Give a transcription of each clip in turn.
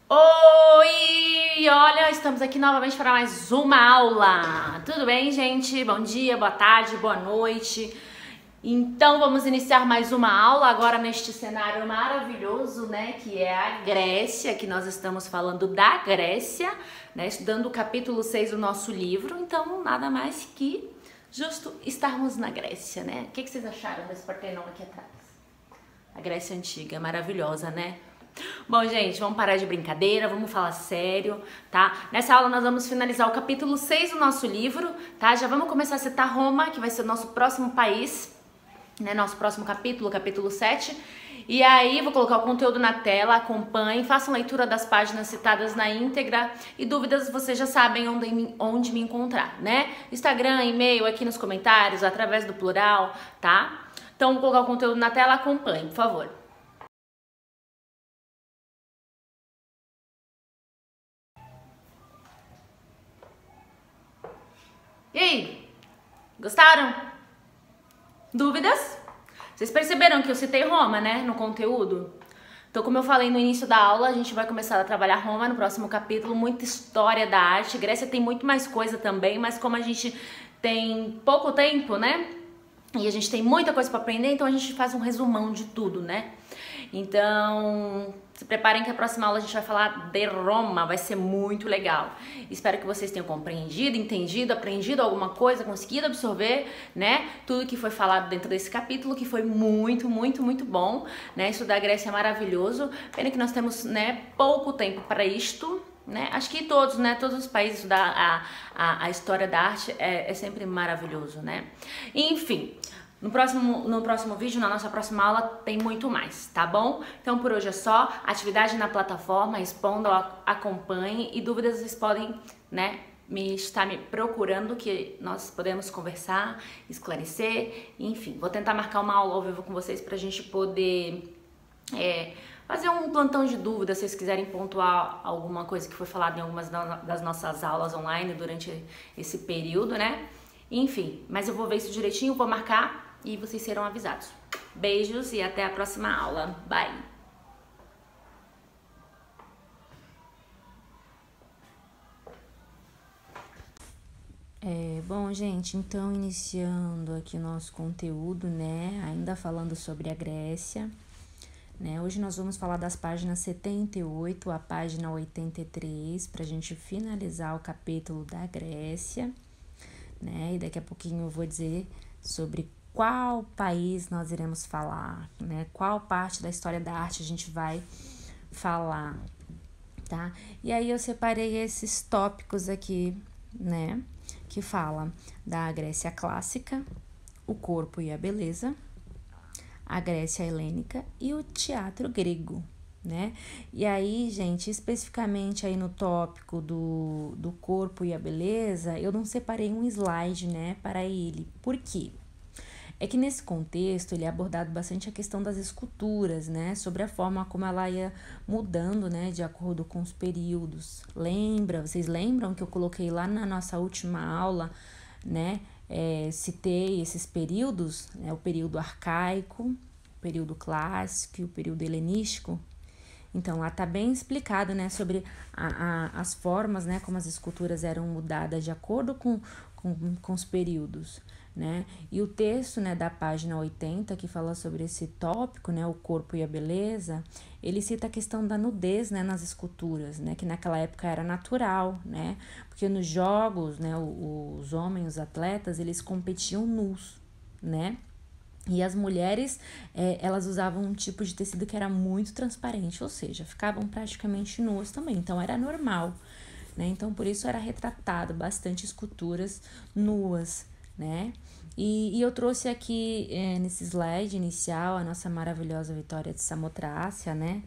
Oi! Olha, estamos aqui novamente para mais uma aula. Tudo bem, gente? Bom dia, boa tarde, boa noite. Então, vamos iniciar mais uma aula agora neste cenário maravilhoso, né? Que é a Grécia, que nós estamos falando da Grécia, né? Estudando o capítulo 6 do nosso livro. Então, nada mais que justo estarmos na Grécia, né? O que vocês acharam desse Partenon aqui atrás? A Grécia Antiga, maravilhosa, né? Bom, gente, vamos parar de brincadeira, vamos falar sério, tá? Nessa aula nós vamos finalizar o capítulo 6 do nosso livro, tá? Já vamos começar a citar Roma, que vai ser o nosso próximo país, né? Nosso próximo capítulo, capítulo 7. E aí, vou colocar o conteúdo na tela, acompanhem, façam leitura das páginas citadas na íntegra e dúvidas vocês já sabem onde me encontrar, né? Instagram, e-mail, aqui nos comentários, através do plural, tá? Então, vou colocar o conteúdo na tela, acompanhem, por favor. E aí, gostaram? Dúvidas? Vocês perceberam que eu citei Roma, né, no conteúdo? Então, como eu falei no início da aula, a gente vai começar a trabalhar Roma no próximo capítulo, muita história da arte. Grécia tem muito mais coisa também, mas como a gente tem pouco tempo, né, e a gente tem muita coisa para aprender, então a gente faz um resumão de tudo, né? Então, se preparem que a próxima aula a gente vai falar de Roma, vai ser muito legal. Espero que vocês tenham compreendido, entendido, aprendido alguma coisa, conseguido absorver, né? Tudo que foi falado dentro desse capítulo, que foi muito, muito, muito bom, né? Estudar a Grécia é maravilhoso. Pena que nós temos, né, pouco tempo para isto, né? Acho que todos, né? Todos os países estudar a história da arte é sempre maravilhoso, né? Enfim. No próximo vídeo, na nossa próxima aula, tem muito mais, tá bom? Então, por hoje é só. Atividade na plataforma, respondam, acompanhem e dúvidas vocês podem, né, estar me procurando que nós podemos conversar, esclarecer, enfim. Vou tentar marcar uma aula ao vivo com vocês pra gente poder fazer um plantão de dúvidas, se vocês quiserem pontuar alguma coisa que foi falada em algumas das nossas aulas online durante esse período, né? Enfim, mas eu vou ver isso direitinho, vou marcar e vocês serão avisados. Beijos e até a próxima aula. Bye! Bom, gente, então iniciando aqui o nosso conteúdo, né? Ainda falando sobre a Grécia, né? Hoje nós vamos falar das páginas 78 à página 83, pra gente finalizar o capítulo da Grécia, né? E daqui a pouquinho eu vou dizer sobre qual país nós iremos falar, né? Qual parte da história da arte a gente vai falar, tá? E aí eu separei esses tópicos aqui, né? Que fala da Grécia clássica, o corpo e a beleza, a Grécia helênica e o teatro grego, né? E aí, gente, especificamente aí no tópico do corpo e a beleza, eu não separei um slide, né, para ele. Por quê? É que nesse contexto ele é abordado bastante a questão das esculturas, né, sobre a forma como ela ia mudando, né, de acordo com os períodos. Vocês lembram que eu coloquei lá na nossa última aula, né, citei esses períodos, né, o período arcaico, o período clássico e o período helenístico? Então, lá tá bem explicado, né, sobre as formas, né, como as esculturas eram mudadas de acordo com os períodos, né? E o texto, né, da página 80, que fala sobre esse tópico, né, o corpo e a beleza, ele cita a questão da nudez, né, nas esculturas, né, que naquela época era natural, né? Porque nos jogos, né, os homens, os atletas, eles competiam nus, né? E as mulheres, elas usavam um tipo de tecido que era muito transparente, ou seja, ficavam praticamente nuas também, então era normal, né? Então, por isso era retratado bastante esculturas nuas, né? E eu trouxe aqui, nesse slide inicial, a nossa maravilhosa Vitória de Samotrácia, né?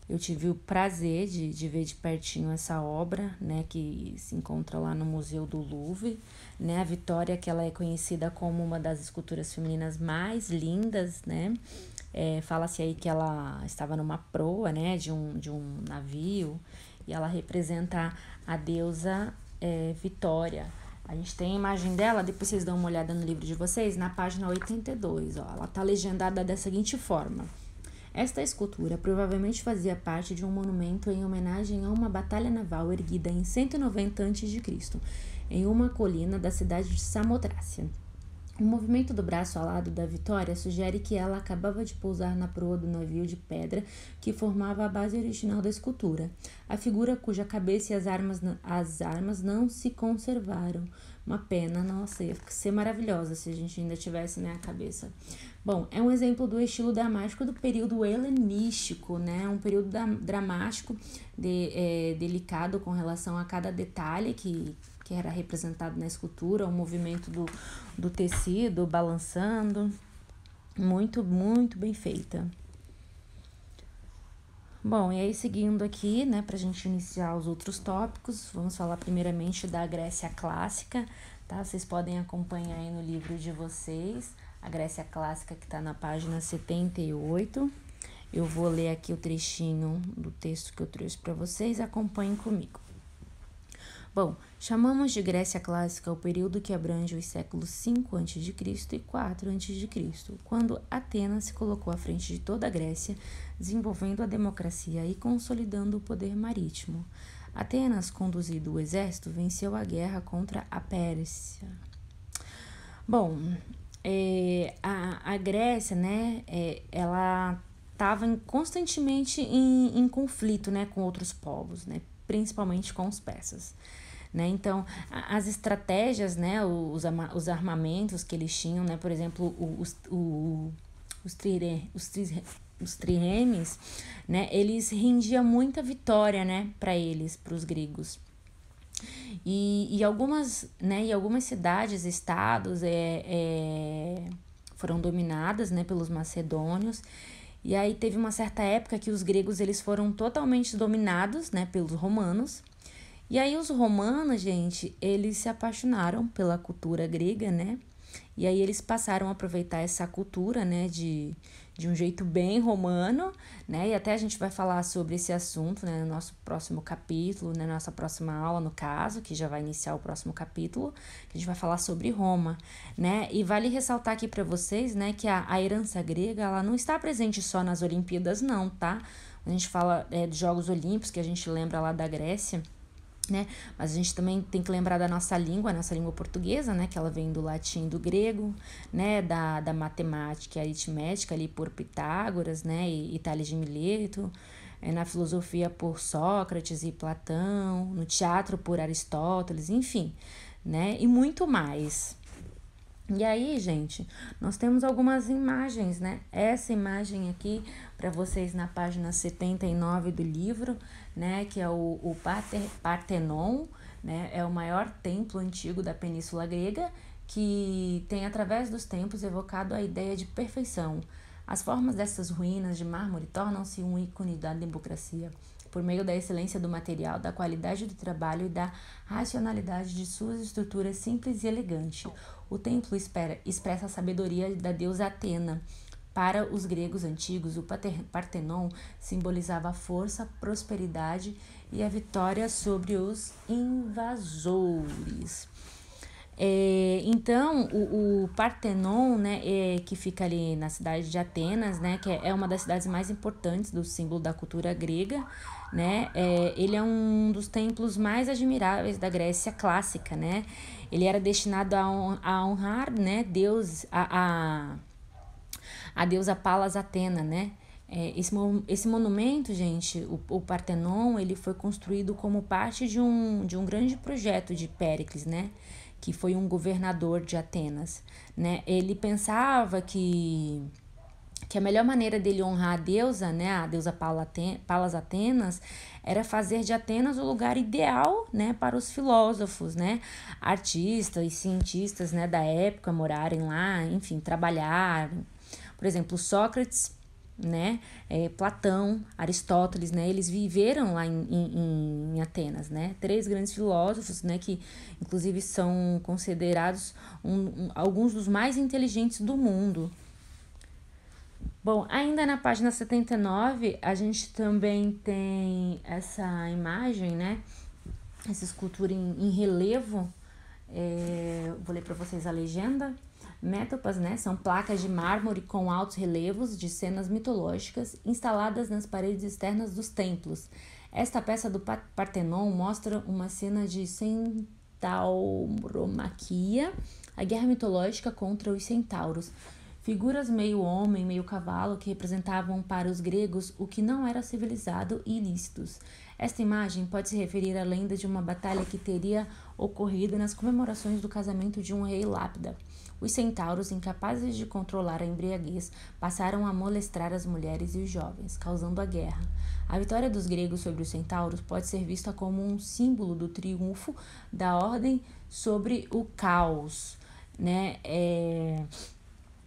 Eu tive o prazer de ver de pertinho essa obra, né, que se encontra lá no Museu do Louvre, né, a Vitória, que ela é conhecida como uma das esculturas femininas mais lindas, né, fala-se aí que ela estava numa proa, né, de um navio, e ela representa a deusa Vitória. A gente tem a imagem dela, depois vocês dão uma olhada no livro de vocês, na página 82, ó, ela tá legendada da seguinte forma: Esta escultura provavelmente fazia parte de um monumento em homenagem a uma batalha naval erguida em 190 a.C., em uma colina da cidade de Samotrácia. O movimento do braço alado da Vitória sugere que ela acabava de pousar na proa do navio de pedra que formava a base original da escultura. A figura cuja cabeça e as armas não se conservaram. Uma pena, nossa, ia ser maravilhosa se a gente ainda tivesse, né, a cabeça. Bom, é um exemplo do estilo dramático do período helenístico, né, um período dramático delicado com relação a cada detalhe que era representado na escultura, o movimento do tecido balançando, muito, muito bem feita. Bom, e aí seguindo aqui, né, pra gente iniciar os outros tópicos, vamos falar primeiramente da Grécia Clássica, tá? Vocês podem acompanhar aí no livro de vocês, a Grécia Clássica que tá na página 78. Eu vou ler aqui o trechinho do texto que eu trouxe para vocês, acompanhem comigo. Bom, chamamos de Grécia Clássica o período que abrange os séculos 5 a.C. e 4 a.C., quando Atenas se colocou à frente de toda a Grécia, desenvolvendo a democracia e consolidando o poder marítimo. Atenas, conduzido o exército, venceu a guerra contra a Pérsia. Bom, a Grécia, né, ela estava constantemente em conflito, né, com outros povos, né, principalmente com os persas. Né? Então, as estratégias, né, os armamentos que eles tinham, né, por exemplo, os triremes, né, eles rendiam muita vitória, né, para os gregos. E algumas cidades, estados foram dominadas, né, pelos macedônios. E aí teve uma certa época que os gregos eles foram totalmente dominados, né, pelos romanos. E aí os romanos, gente, eles se apaixonaram pela cultura grega, né? E aí eles passaram a aproveitar essa cultura, né, de um jeito bem romano, né? E até a gente vai falar sobre esse assunto, né, no nosso próximo capítulo, na nossa próxima aula, no caso, que já vai iniciar o próximo capítulo, que a gente vai falar sobre Roma, né? E vale ressaltar aqui para vocês, né, que a herança grega, ela não está presente só nas Olimpíadas, não, tá? A gente fala dos Jogos Olímpicos, que a gente lembra lá da Grécia, né? Mas a gente também tem que lembrar da nossa língua portuguesa, né? Que ela vem do latim e do grego, né? Da matemática e aritmética ali por Pitágoras, né? E Tales de Mileto, na filosofia por Sócrates e Platão, no teatro por Aristóteles, enfim, né? E muito mais. E aí, gente, nós temos algumas imagens, né? Essa imagem aqui para vocês na página 79 do livro, né? Que é o Partenon, né? É o maior templo antigo da Península Grega, que tem, através dos tempos, evocado a ideia de perfeição. As formas dessas ruínas de mármore tornam-se um ícone da democracia, por meio da excelência do material, da qualidade do trabalho e da racionalidade de suas estruturas simples e elegantes. O templo expressa a sabedoria da deusa Atena. Para os gregos antigos, o Partenon simbolizava a força, prosperidade e a vitória sobre os invasores. Então, o Partenon, né, que fica ali na cidade de Atenas, né, que é uma das cidades mais importantes do símbolo da cultura grega, né, ele é um dos templos mais admiráveis da Grécia clássica, né, ele era destinado a honrar, né, a deusa Palas Atena, né. Esse monumento, gente, o Partenon, ele foi construído como parte de um grande projeto de Péricles, né, que foi um governador de Atenas, né? Ele pensava que a melhor maneira dele honrar a deusa, né, a deusa Palas Atenas, era fazer de Atenas o lugar ideal, né, para os filósofos, né, artistas e cientistas, né, da época morarem lá, enfim, trabalhar. Por exemplo, Sócrates, né, Platão, Aristóteles, né, eles viveram lá em Atenas, né, 3 grandes filósofos, né, que inclusive são considerados alguns dos mais inteligentes do mundo. Bom, ainda na página 79, a gente também tem essa imagem, né, essa escultura em relevo, vou ler para vocês a legenda. Métopas, né, são placas de mármore com altos relevos de cenas mitológicas instaladas nas paredes externas dos templos. Esta peça do Partenon mostra uma cena de centauromaquia, a guerra mitológica contra os centauros. Figuras meio homem, meio cavalo que representavam para os gregos o que não era civilizado e ilícitos. Esta imagem pode se referir à lenda de uma batalha que teria ocorrido nas comemorações do casamento de um rei Lápida. Os centauros, incapazes de controlar a embriaguez, passaram a molestar as mulheres e os jovens, causando a guerra. A vitória dos gregos sobre os centauros pode ser vista como um símbolo do triunfo da ordem sobre o caos, né?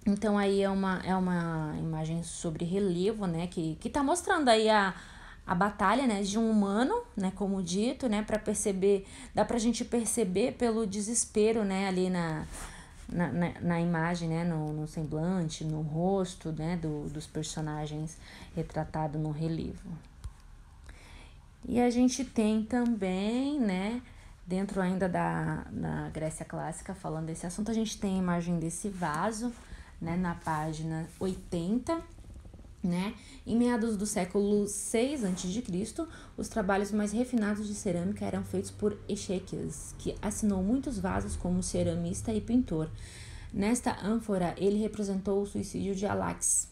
Então aí é uma imagem sobre relevo, né? Que tá mostrando aí a batalha, né, de um humano, né, como dito, né, para perceber, dá pra gente perceber pelo desespero, né, ali na imagem, né, no semblante, no rosto, né, dos personagens retratados no relevo. E a gente tem também, né, dentro ainda da Grécia Clássica, falando desse assunto, a gente tem a imagem desse vaso, né, na página 80, né? Em meados do século VI a.C., os trabalhos mais refinados de cerâmica eram feitos por Echequias, que assinou muitos vasos como ceramista e pintor. Nesta ânfora, ele representou o suicídio de Ajax,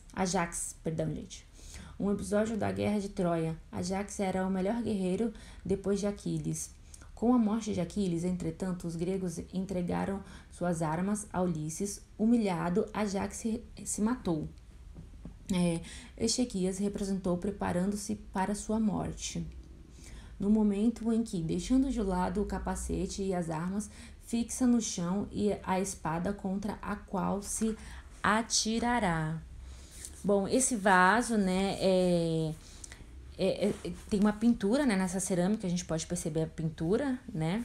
um episódio da Guerra de Troia. Ajax era o melhor guerreiro depois de Aquiles. Com a morte de Aquiles, entretanto, os gregos entregaram suas armas a Ulisses. Humilhado, Ajax se matou. Echequias representou preparando-se para sua morte. No momento em que, deixando de lado o capacete e as armas, fixa no chão e a espada contra a qual se atirará. Bom, esse vaso, né, tem uma pintura, né, nessa cerâmica, a gente pode perceber a pintura, né,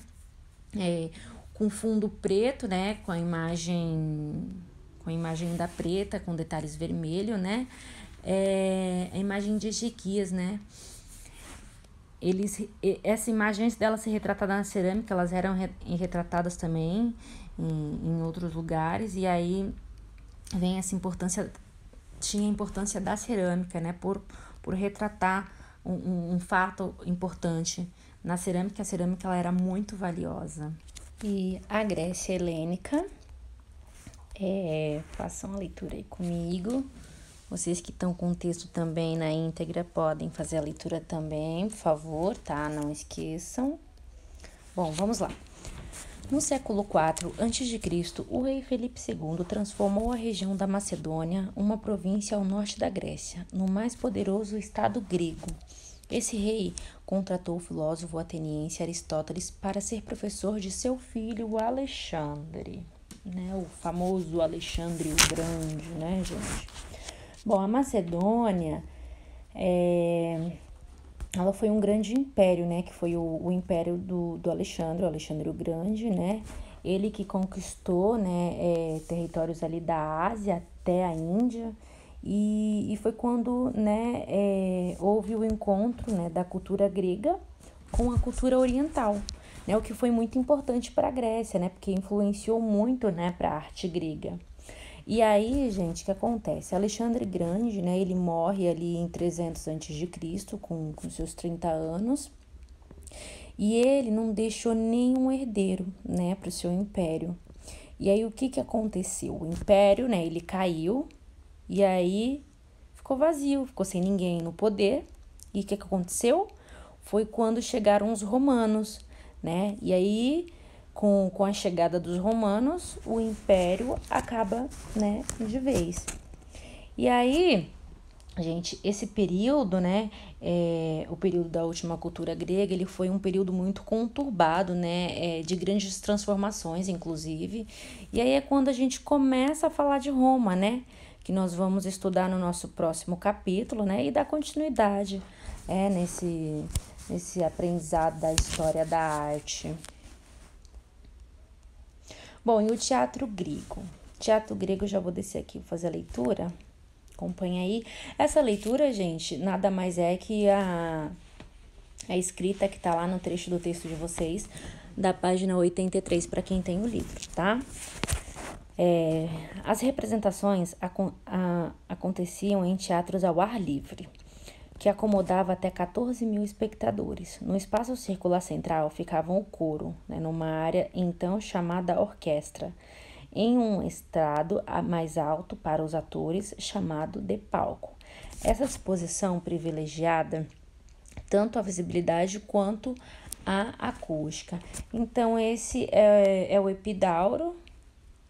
com fundo preto, né, com a imagem da preta, com detalhes vermelho, né? A imagem de Ezequias, né? Essa imagem, antes dela ser retratada na cerâmica, elas eram retratadas também em outros lugares, e aí vem essa importância, tinha a importância da cerâmica, né? Por retratar um fato importante. Na cerâmica, a cerâmica ela era muito valiosa. E a Grécia Helênica, façam a leitura aí comigo. Vocês que estão com o texto também na íntegra podem fazer a leitura também, por favor, tá? Não esqueçam. Bom, vamos lá. No século IV a.C., o rei Felipe II transformou a região da Macedônia, uma província ao norte da Grécia, no mais poderoso estado grego. Esse rei contratou o filósofo ateniense Aristóteles para ser professor de seu filho Alexandre, né? O famoso Alexandre o Grande, né, gente? Bom, a Macedônia, ela foi um grande império, né? Que foi o império do Alexandre, o Alexandre o Grande, né? Ele que conquistou, né, territórios ali da Ásia até a Índia. E foi quando, né, houve o encontro, né, da cultura grega com a cultura oriental, né, o que foi muito importante para a Grécia, né, porque influenciou muito, né, para a arte grega. E aí, gente, o que acontece? Alexandre Grande, né, ele morre ali em 300 a.C., com seus 30 anos, e ele não deixou nenhum herdeiro, né, para o seu império. E aí, o que aconteceu? O império, né, ele caiu, e aí ficou vazio, ficou sem ninguém no poder. E o que aconteceu? Foi quando chegaram os romanos, né? E aí, com a chegada dos romanos, o império acaba, né, de vez. E aí, gente, esse período, né, o período da última cultura grega, ele foi um período muito conturbado, né, de grandes transformações, inclusive. E aí é quando a gente começa a falar de Roma, né, que nós vamos estudar no nosso próximo capítulo, né, e dar continuidade nesse aprendizado da história da arte. Bom, e o teatro grego? Teatro grego, eu já vou descer aqui, vou fazer a leitura. Acompanha aí. Essa leitura, gente, nada mais é que a escrita que tá lá no trecho do texto de vocês, da página 83, para quem tem o livro, tá? As representações aconteciam em teatros ao ar livre, que acomodava até 14 mil espectadores. No espaço circular central ficavam o coro, né, numa área então chamada orquestra, em um estrado mais alto para os atores, chamado de palco. Essa disposição privilegiada tanto a visibilidade quanto a acústica. Então, esse é o epidauro,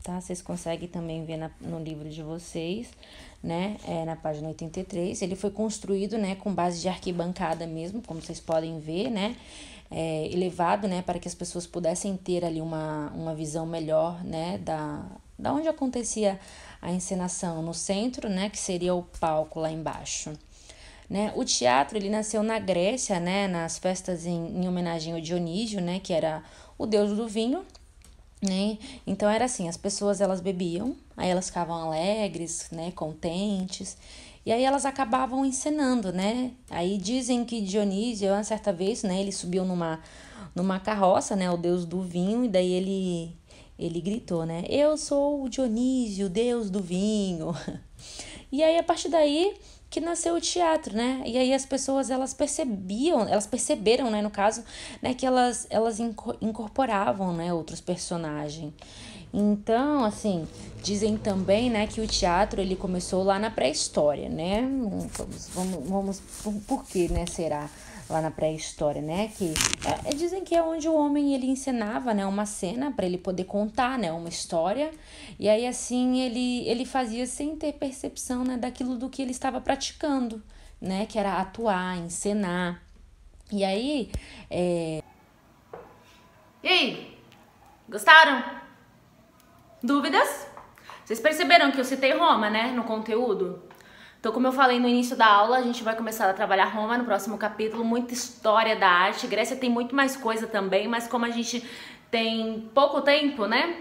tá? Vocês conseguem também ver no livro de vocês, né? Na página 83. Ele foi construído, né, com base de arquibancada mesmo, como vocês podem ver, né? Elevado, né, para que as pessoas pudessem ter ali uma visão melhor, né, da onde acontecia a encenação, no centro, né, que seria o palco lá embaixo. Né? O teatro ele nasceu na Grécia, né, nas festas em homenagem ao Dionísio, né, que era o deus do vinho, né? Então era assim, as pessoas elas bebiam, aí elas ficavam alegres, né, contentes, e aí elas acabavam encenando, né? Aí dizem que Dionísio, uma certa vez, né, ele subiu numa carroça, né, o deus do vinho, e daí ele gritou, né, eu sou o Dionísio, deus do vinho. E aí a partir daí que nasceu o teatro, né? E aí as pessoas, elas perceberam, né, no caso, né, que elas incorporavam, né, outros personagens. Então, assim, dizem também, né, que o teatro, ele começou lá na pré-história, né? Vamos por que, né, será lá na pré-história, né? Que dizem que é onde o homem ele encenava, né, uma cena para ele poder contar, né, uma história. E aí assim ele fazia sem ter percepção, né, daquilo do que ele estava praticando, né, que era atuar, encenar. E aí E aí, gostaram? Dúvidas? Vocês perceberam que eu citei Roma, né, no conteúdo? Então, como eu falei no início da aula, a gente vai começar a trabalhar Roma no próximo capítulo, muita história da arte. Grécia tem muito mais coisa também, mas como a gente tem pouco tempo, né?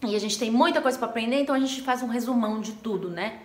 E a gente tem muita coisa para aprender, então a gente faz um resumão de tudo, né?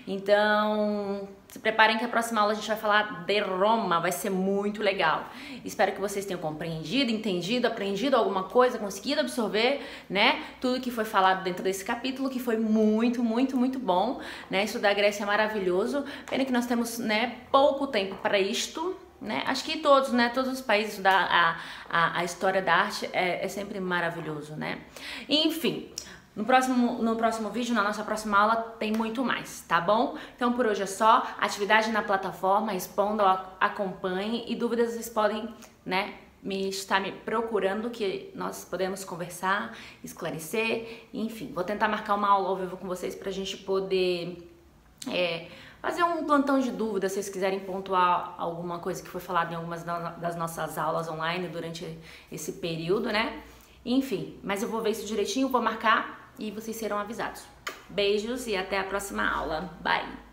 Então, se preparem que a próxima aula a gente vai falar de Roma, vai ser muito legal. Espero que vocês tenham compreendido, entendido, aprendido alguma coisa, conseguido absorver, né? Tudo que foi falado dentro desse capítulo, que foi muito, muito, muito bom, né? Estudar Grécia é maravilhoso. Pena que nós temos, né, pouco tempo para isto, né? Acho que todos, né? Todos os países estudar a história da arte é sempre maravilhoso, né? Enfim. No próximo vídeo, na nossa próxima aula, tem muito mais, tá bom? Então, por hoje é só. Atividade na plataforma, respondam, acompanhem. E dúvidas, vocês podem, né, estar me procurando, que nós podemos conversar, esclarecer. Enfim, vou tentar marcar uma aula ao vivo com vocês pra gente poder fazer um plantão de dúvidas, se vocês quiserem pontuar alguma coisa que foi falada em algumas das nossas aulas online durante esse período, né? Enfim, mas eu vou ver isso direitinho, vou marcar e vocês serão avisados. Beijos e até a próxima aula. Bye!